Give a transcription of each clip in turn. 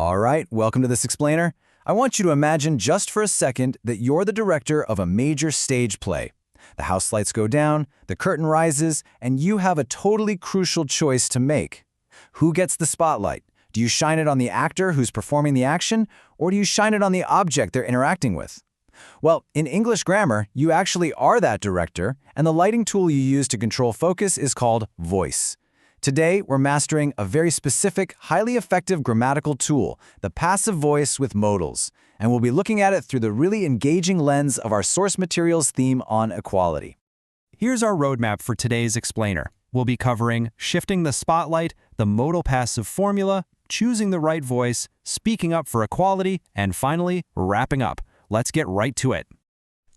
All right, welcome to this explainer. I want you to imagine just for a second that you're the director of a major stage play. The house lights go down, the curtain rises, and you have a totally crucial choice to make. Who gets the spotlight? Do you shine it on the actor who's performing the action, or do you shine it on the object they're interacting with? Well, in English grammar, you actually are that director, and the lighting tool you use to control focus is called voice. Today, we're mastering a very specific, highly effective grammatical tool, the passive voice with modals, and we'll be looking at it through the really engaging lens of our source materials theme on equality. Here's our roadmap for today's explainer. We'll be covering shifting the spotlight, the modal passive formula, choosing the right voice, speaking up for equality, and finally, wrapping up. Let's get right to it.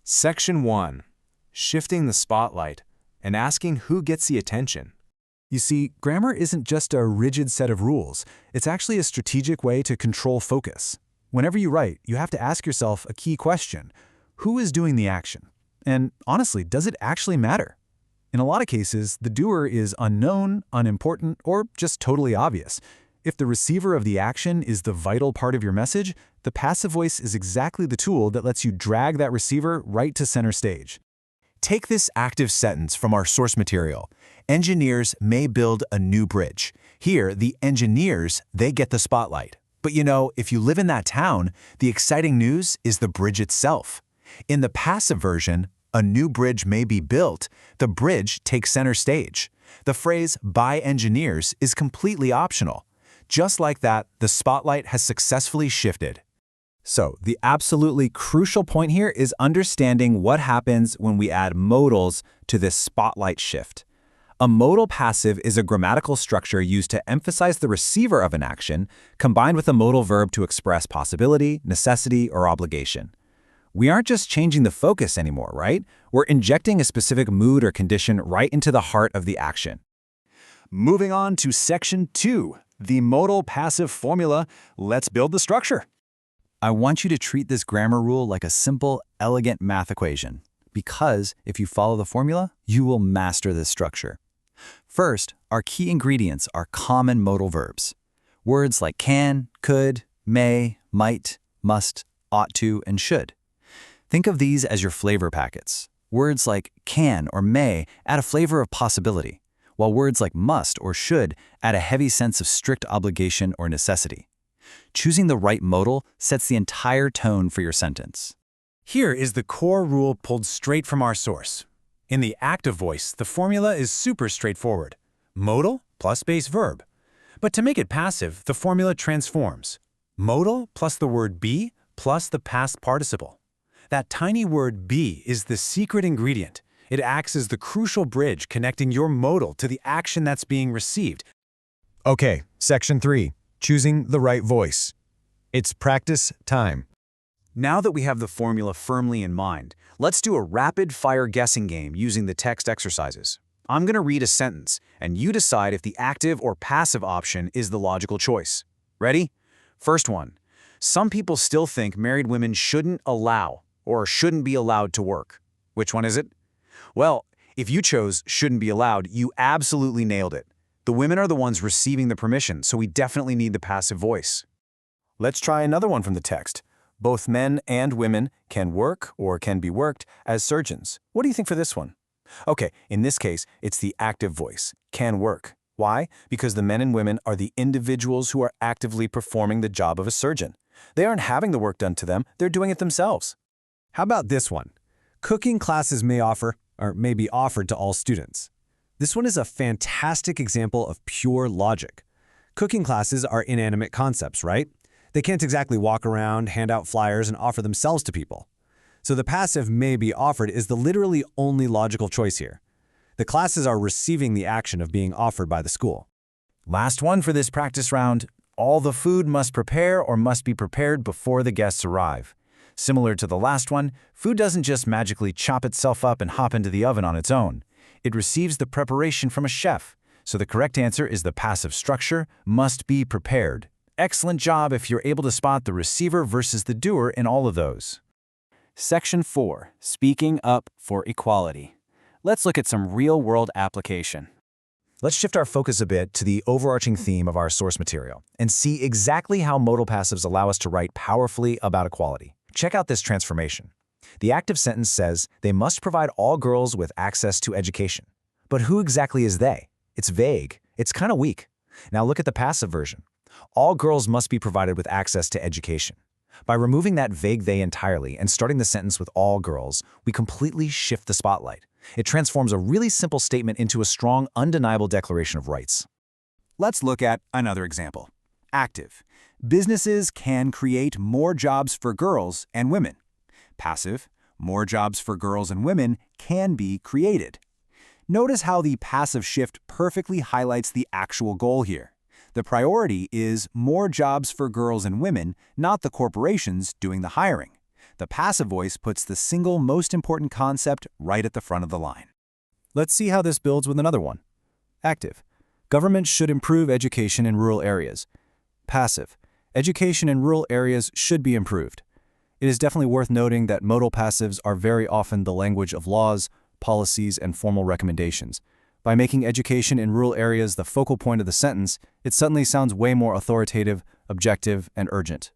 Section 1. Shifting the spotlight and asking who gets the attention. You see, grammar isn't just a rigid set of rules. It's actually a strategic way to control focus. Whenever you write, you have to ask yourself a key question. Who is doing the action? And honestly, does it actually matter? In a lot of cases, the doer is unknown, unimportant, or just totally obvious. If the receiver of the action is the vital part of your message, the passive voice is exactly the tool that lets you drag that receiver right to center stage. Take this active sentence from our source material. Engineers may build a new bridge. Here, the engineers, they get the spotlight. But you know, if you live in that town, the exciting news is the bridge itself. In the passive version, a new bridge may be built. The bridge takes center stage. The phrase by engineers is completely optional. Just like that, the spotlight has successfully shifted. So, the absolutely crucial point here is understanding what happens when we add modals to this spotlight shift. A modal passive is a grammatical structure used to emphasize the receiver of an action, combined with a modal verb to express possibility, necessity, or obligation. We aren't just changing the focus anymore, right? We're injecting a specific mood or condition right into the heart of the action. Moving on to Section 2, the modal passive formula. Let's build the structure. I want you to treat this grammar rule like a simple, elegant math equation, because if you follow the formula, you will master this structure. First, our key ingredients are common modal verbs. Words like can, could, may, might, must, ought to, and should. Think of these as your flavor packets. Words like can or may add a flavor of possibility, while words like must or should add a heavy sense of strict obligation or necessity. Choosing the right modal sets the entire tone for your sentence. Here is the core rule pulled straight from our source. In the active voice, the formula is super straightforward. Modal plus base verb. But to make it passive, the formula transforms. Modal plus the word be plus the past participle. That tiny word be is the secret ingredient. It acts as the crucial bridge connecting your modal to the action that's being received. Okay, Section 3, choosing the right voice. It's practice time. Now that we have the formula firmly in mind, let's do a rapid-fire guessing game using the text exercises. I'm going to read a sentence, and you decide if the active or passive option is the logical choice. Ready? First one. Some people still think married women shouldn't allow or shouldn't be allowed to work. Which one is it? Well, if you chose shouldn't be allowed, you absolutely nailed it. The women are the ones receiving the permission, so we definitely need the passive voice. Let's try another one from the text. Both men and women can work or can be worked as surgeons. What do you think for this one? Okay, in this case, it's the active voice, can work. Why? Because the men and women are the individuals who are actively performing the job of a surgeon. They aren't having the work done to them, they're doing it themselves. How about this one? Cooking classes may be offered to all students. This one is a fantastic example of pure logic. Cooking classes are inanimate concepts, right? They can't exactly walk around, hand out flyers, and offer themselves to people. So the passive may be offered is the literally only logical choice here. The classes are receiving the action of being offered by the school. Last one for this practice round. All the food must prepare or must be prepared before the guests arrive. Similar to the last one, food doesn't just magically chop itself up and hop into the oven on its own. It receives the preparation from a chef. So the correct answer is the passive structure, must be prepared. Excellent job if you're able to spot the receiver versus the doer in all of those. Section 4. Speaking up for equality. Let's look at some real-world application. Let's shift our focus a bit to the overarching theme of our source material and see exactly how modal passives allow us to write powerfully about equality. Check out this transformation. The active sentence says they must provide all girls with access to education. But who exactly is they? It's vague. It's kind of weak. Now look at the passive version. All girls must be provided with access to education. By removing that vague they entirely and starting the sentence with all girls, we completely shift the spotlight. It transforms a really simple statement into a strong, undeniable declaration of rights. Let's look at another example. Active. Businesses can create more jobs for girls and women. Passive. More jobs for girls and women can be created. Notice how the passive shift perfectly highlights the actual goal here. The priority is more jobs for girls and women, not the corporations doing the hiring. The passive voice puts the single most important concept right at the front of the line. Let's see how this builds with another one. Active. Government should improve education in rural areas. Passive. Education in rural areas should be improved. It is definitely worth noting that modal passives are very often the language of laws, policies, and formal recommendations. By making education in rural areas the focal point of the sentence, it suddenly sounds way more authoritative, objective, and urgent.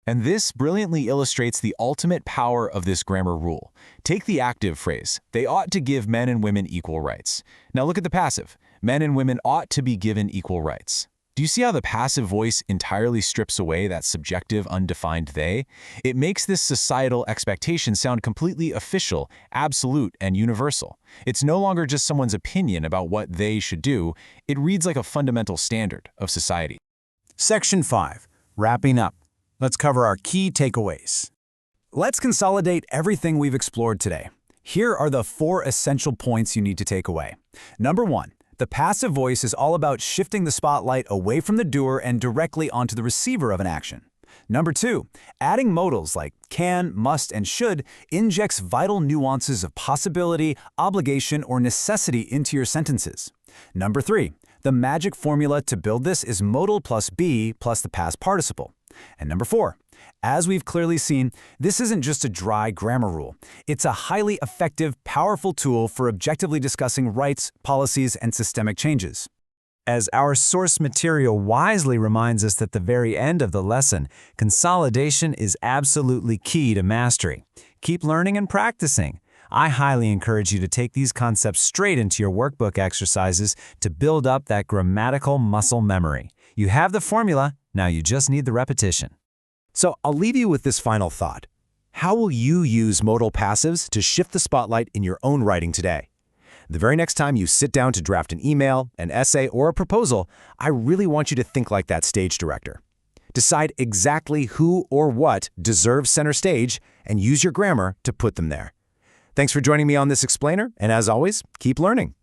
And this brilliantly illustrates the ultimate power of this grammar rule. Take the active phrase, they ought to give men and women equal rights. Now look at the passive, men and women ought to be given equal rights. Do you see how the passive voice entirely strips away that subjective, undefined they? It makes this societal expectation sound completely official, absolute, and universal. It's no longer just someone's opinion about what they should do. It reads like a fundamental standard of society. Section 5. Wrapping up. Let's cover our key takeaways. Let's consolidate everything we've explored today. Here are the 4 essential points you need to take away. Number 1. The passive voice is all about shifting the spotlight away from the doer and directly onto the receiver of an action. Number 2, adding modals like can, must, and should injects vital nuances of possibility, obligation, or necessity into your sentences. Number 3, the magic formula to build this is modal plus be plus the past participle. And number 4, as we've clearly seen, this isn't just a dry grammar rule. It's a highly effective, powerful tool for objectively discussing rights, policies, and systemic changes. As our source material wisely reminds us at the very end of the lesson, consolidation is absolutely key to mastery. Keep learning and practicing. I highly encourage you to take these concepts straight into your workbook exercises to build up that grammatical muscle memory. You have the formula, now you just need the repetition. So I'll leave you with this final thought. How will you use modal passives to shift the spotlight in your own writing today? The very next time you sit down to draft an email, an essay, or a proposal, I really want you to think like that stage director. Decide exactly who or what deserves center stage and use your grammar to put them there. Thanks for joining me on this explainer, and as always, keep learning.